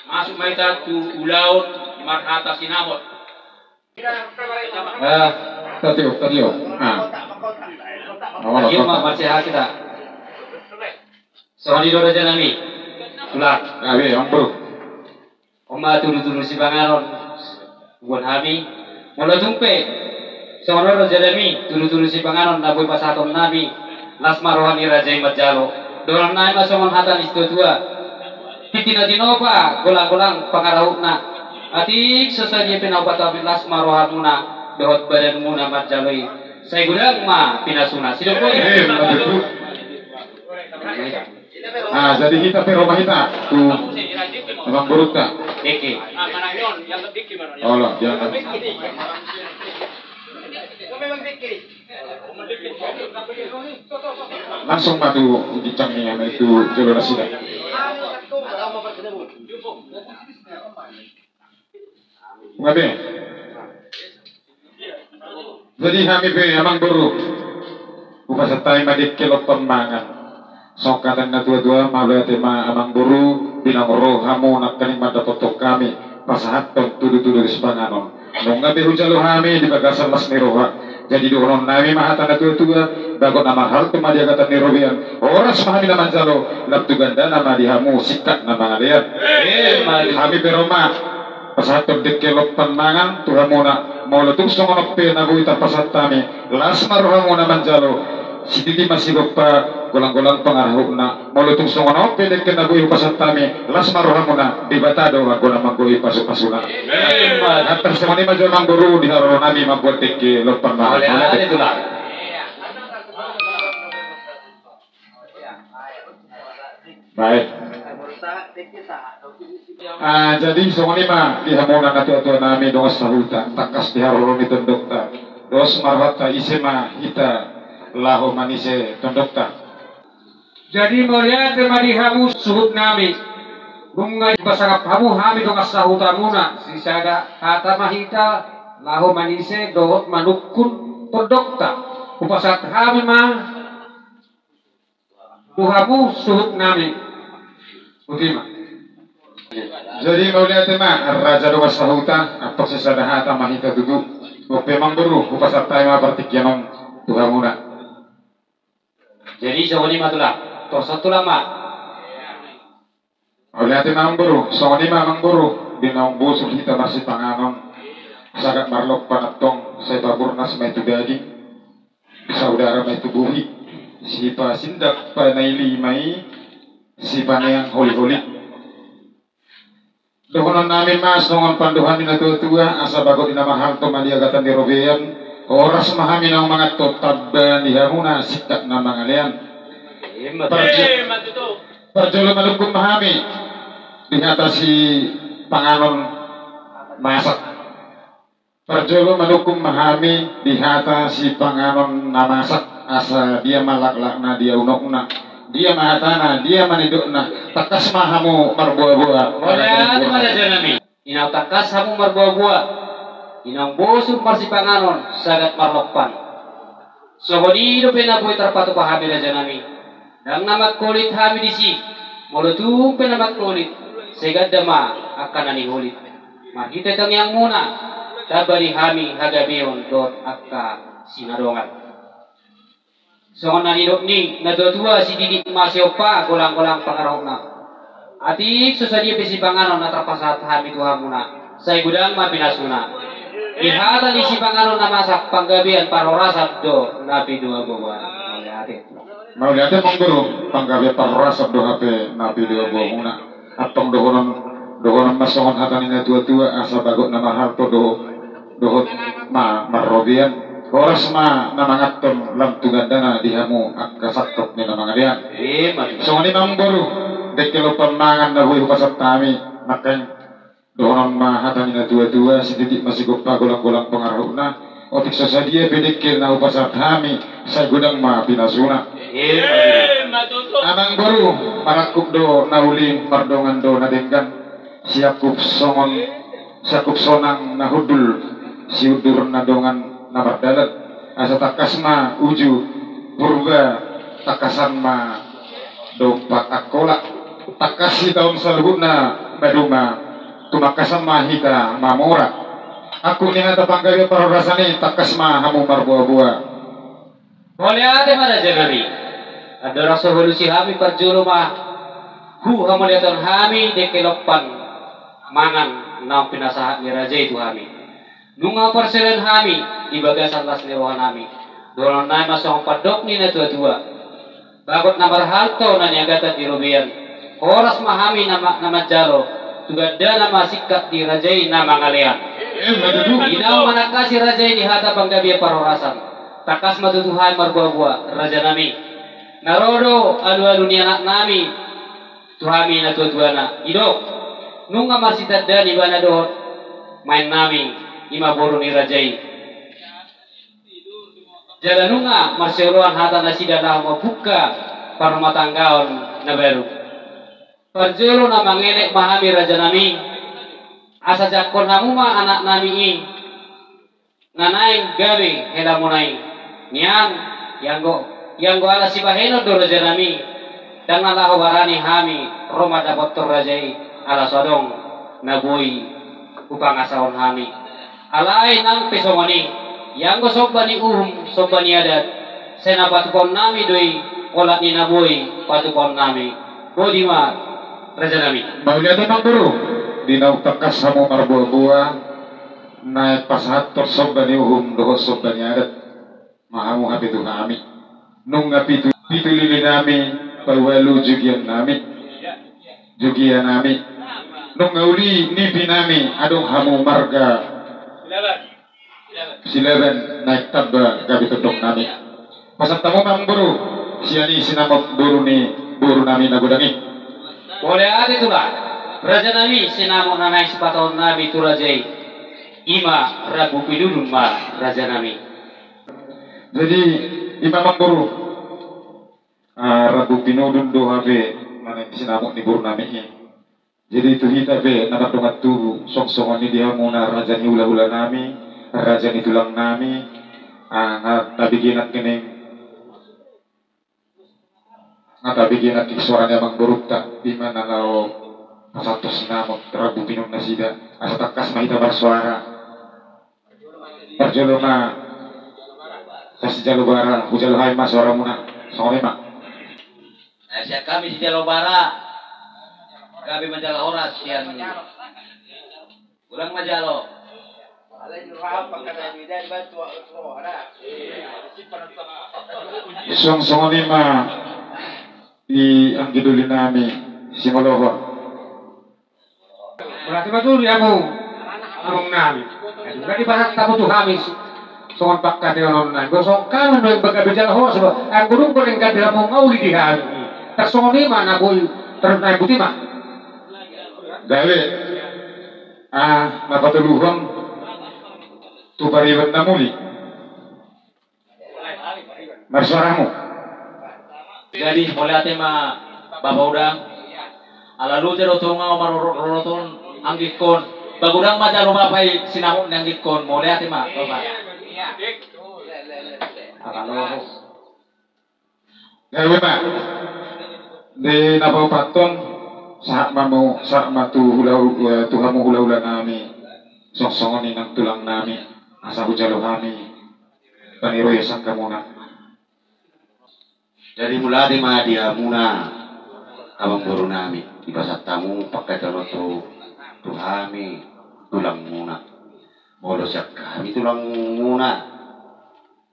masuk maita tu ulaun marhata sinamot. Tatio. Iyo masih kita. Soalnya do raja nami. Tulak. Yang bro. Oma turu si bangaron. Buat kami. Mula jumpe. Soalnya raja nami turu si bangaron na boy pasaton nabi. Lasma rohani raja imajalo. Dorang naik masongon hatan isto tua. Titina dinoba golang-golang pangarahuna. Atik sesaji pinapatabi lasma rohamuna. Dohot badan muna matjaloi. Saya gudang ma pinasuna. Sido boy. Jadi kita pe rumah kita tuh memang buruk tak? Eke. Oh lah, jangan. Langsung matu dicangnya itu jalur sudah. Ngabe? Jadi kami pe memang buruk. Upasatai madik kelot pembangan. Sokatan na dua-dua malu tema amang buru binang roh hamu nak kaning mata totok kami pasahat tong tudu-tudu sepanganon nung ngabe hujalo kami di bagasan las niroha jadi doon nami mahatan na tua-tua bago na mahal tumadia kata nirobian oras mahami naman jalo labtuganda nama dihamu sikat na mga liyan kami beroma pasahat tong dikelop panmangan tuhamu na maulatong songonok pe naguita pasat kami las marohamu naman jalo si Didi masih lupa golang-golang pengaruh na molotong songono pede kena gue pasat tami las marohamuna di batado aku nama gue pasuk-pasuna hatta semani maju mangguru di haro nabi mabuat teke lopan mahal itulah baik jadi semani mah di hamona natu-atu nami dongas sahuta takas di haro ni tendokta dos marhata isema hita lahu manise tondokta. Jadi melihat temadi hamu suhut nami bunga pasangap hamu hami dong asahutamuna sisada kata mahita lahu manise dohot manukun tondokta upasat hami mah hamu suhut nami utima. Jadi melihat tema raja dong asahuta atau sisada hata mahita duduk memang beru upasat taima bertikyanong tuhamuna. Jadi sawani matulah, torsatu lama. Oleh hati mangburu, sawani mangburu, binaung busuk kita masih panganon, sagat marlok panatong, saya baburnas may tubadi, saudara may tubuhi, si pasindak panaili may, si panayang holi-holi. Dokonon namin mas, nongon panduhan na tua-tua, asa bago dinamahal to maliagatan ni Robean, oras mahami ng mga totab ni Hamuna sikat na mga liyan. Perjolo malungkong mahami di atas si panganon masak. Perjolo malungkong mahami di atas si panganon na masak asa dia malaklak na dia unok-unak. Dia mahatana, dia maniduk na takas mahamu marbuah-buah. Wala ada janami. Inaw takas hamu marbuah-buah. Inang bosuk marsipanganon sagat marlokpan. Sohonido penaboy terpatu pahami raja nami. Dang namat kulit hami disi. Molotung penamat kulit. Segat dama akan ani hulit. Mahita tang yang muna. Tabari hami hagabeon dot akka sinadongan. Songon nanidok ning nadua si Didi masiopa golang-golang pangarahna. Atik sesadia pesipanganon natrapasat hami tuhamuna. Saya gudang mapinasuna. Ihata di si panganon na masak panggabian parorasab do nabi dua buah. Mau lihat mangguru panggabian parorasab do hape nabi dua buah muna. Atong dohonon masongon hatanina tua-tua asa bagot na mahal to dohot marrobian. Oras namangatom lam tugandana dihamu akasatok ni namangalian. Songon ni mangguru dekelo pamangan na buhay pasat kami makanya doon mahatan na tua-tua si titik masih gopa golang-golang pengaruh na otik sasadia bedekil na upasat kami sa gudang pinasuna amang baru parakup do nauli mardongan do nadenggan siakup sonang nahudul si udur nadongan nabardalat asa takas ma uju purba takasan ma dompat akolak takasi tahun salhuna meduma tumakasan mahita mamora aku ninga tapanggari parorasani takas hamu marbuah-buah boleh ada mana janari ada rasa hulusi kami perjuru mah hamaliatan kami dekelopan mangan nang pinasahat ni raja itu kami nunga perselen kami ibagasan las nirohan kami doron na masong padok ni na tua-tua bagot na marhalto na niagatan di rubian oras mahami na jalo tugada na masikat di rajay na mangalian inaw manakasi rajay di hata panggabi parorasan takas matutuhay marbuah-buah raja nami narodo alu-alu ni anak nami tuhami na tua-tua na idok nunga masitad da di bana dohot main nami imaboro ni rajay jalanunga masyuruan hata nasida lah mabuka para matanggaon na baru. Perjuru na mangelek mahami raja nami asa jakon hamuma anak nami i nanaing gawe hela munai niang yang go ala sibaheno do raja nami dan ala warani hami roma dapat rajai ala sodong nabui upang asaon hami alai nang pesomoni yang go sobani sobani adat sena patukon nami doi olat ni naboi patukon nami bodima raja nami mauliat emang buru dinau takas hamu marbuah-buah naik pasator sobani doho sobani adat mahamu hapitu kami nung hapitu pitulili nami pawalu jugian nami nung ngauli nipi nami adong hamu marga silaban naik tabba gabi tedok nami pasat tamu mang buru siani sinamot buru nami nagudangi boleh ada itulah raja nami sinamot nanai sepatahun nami tu rajai ima rabu pidudun ma raja nami jadi ima mang buru rabu pinudun do have nanai sinamot ni buru nami jadi itu hita be nabat dongat tu sok-sokan ni dia muna raja ni ula-ula nami raja ni tulang nami nabiginat kini nabiginat kisuaranya mang berukta di mana lau pasatos namot rabu pinung nasida asa takas mahita bersuara perjoloma kasi jalubara hujaluhay mas suara muna sore mak siya kami si jalubara kami menjala horas siyan ulang majalo song lima di ang gidulin nami simoloho berarti betul ya mu among nami jadi bahas tamu tuh kami songon pakka di onon nami gosong kan no bagabejala ho so ang gurung ko ning kadira mo ngauli di kami tersongon lima na boy terus na buti mah gawe napatuluhang tupariban na muli marsuaramu jadi boleh ate ma babaudang alalu jero tunga maroroton anggikon bagudang ma jaro bapai sinahon anggikon boleh ate ma bapak akalo gawe ma di napapaton saat matu tuhamu hula-hula nami sok-songon inang tulang nami asa hujalo kami paniro ya sang kamuna jadi mula di ma dia muna abang buru nami di pasat tamu pakai jalo tu kami tulang muna bolos yak kami tulang muna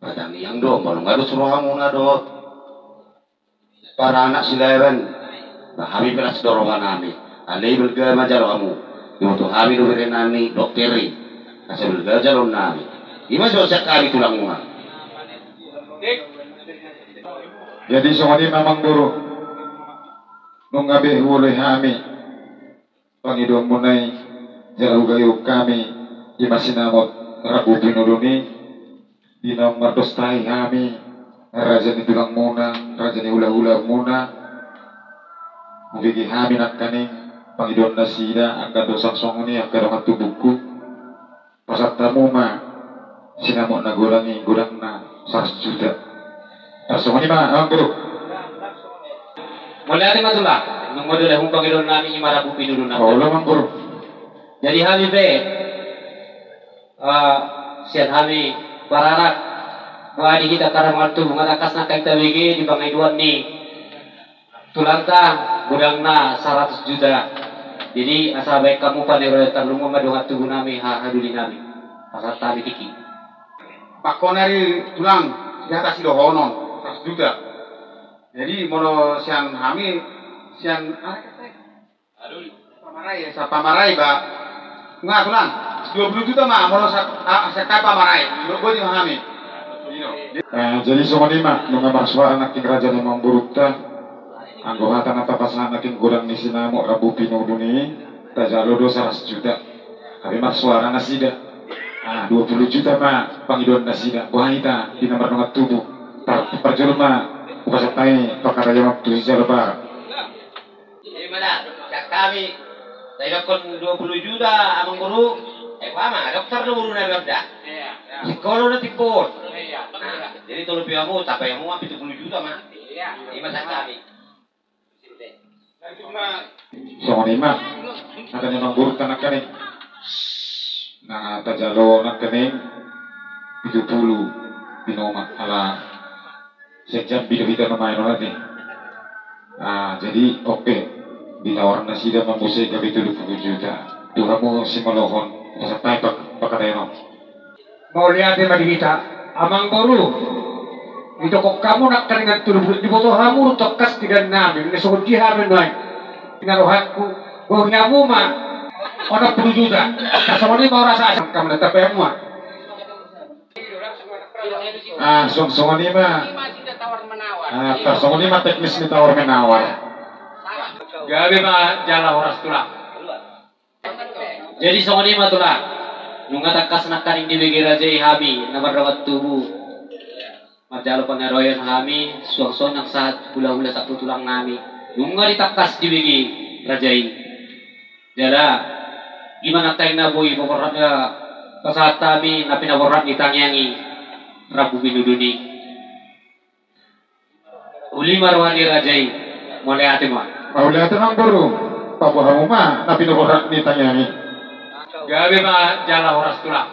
batang yang do balong gado suruh muna do para anak silaban kami pelas dorongan nami alai belga majalo kamu itu kami doberin nami dokteri asal belga jalon nami ima sosiak kami tulang muna jadi songoni mamang buru nungabe hulay kami pangidong munay jauh gayog kami imasinamot rabu pinuluni dinang mardostai kami raja ni tulang muna raja ni hula-hula muna Mugigi kami nak kaning pangidon na sida ang kadosang songoni ang kadongan tubuku pasat tamu ma sinamot na gulangi gudang na 100 juta songoni ma ang buru Mulai ati matulah. Nung modul hong Panginoon namin yung marabu pinulo na. Kaulo mang guru. Jadi kami be, sian kami bararak, bahwa kita karang waktu mengatakas na kay tabigi di bangaiduan ni tulang ta gudang na 100 juta. Jadi asa baik kamu panero lumang madungat tubuh nami haduli nami. Pasal tabi tiki. Pakonari tulang di atas dohonon 100 juta. Jadi mono sian kami sian pamarai sa pamarai ba nga tulang 20 juta mah mono sa kay pamarai lo di kami. Jadi somanima nung marswa anak king raja ni Mamburukta anggo hata na tapasan aking gudang ni sinamo rabu pinudo ni tajalo 200 juta. Tapi marswara na sida. 20 juta mah Panginoon na sida. Buhangita di nomor nungat tubuh. Parjolo mah upasatay pakaraya magtusi sa lebar. Jadi mana? Cak kami saya kon 20 juta amang guru. Pama, dokter no guru na berda. Psikolo na tipot. Jadi tolo piamu tapay mo 70 juta mah. Iya. Masa kami. Somanima adanya Mamburuk tanak kaning. Nah, tajalo nak kening 70 binoma ala sejam bida-bida lumayan nanti. Jadi oke ditawaran nasi dan membusai gabi 70 juta. Tuh kamu si melohon sampai pakateno. Mau lihat di kita, amang guru. Itu kok kamu nak keningat turun di bawah kamu tokas tidak nabi. Ini soal jihad menai. Pinaruhatku, gohyamu mah. Orang 10 juta. Kasarnya mau rasa asam kamu tetap yang mah. Songon ini mah. Songon ini mah teknis ni tawar menawar. Gabi mah jala horas tulang. Jadi songon ini mah tulang. Nung atakas nak kaning dibigi raja ihabi na marawat tubuh. Majalo pangaroyan kami suang-suang ng saat hula-hula sa tutulang nami. Nung nga ditakas dibigi rajai. Jala gimana tayo na boy paparat nga pasahat kami na pinaparat ni tangyangi rabu binuduni. Uli marwan ni rajai mulai ate mo. Uli ate mang guru. Pabuhamu mah na pinaparat ni tangyangi. Gabi mah jala horas tulang.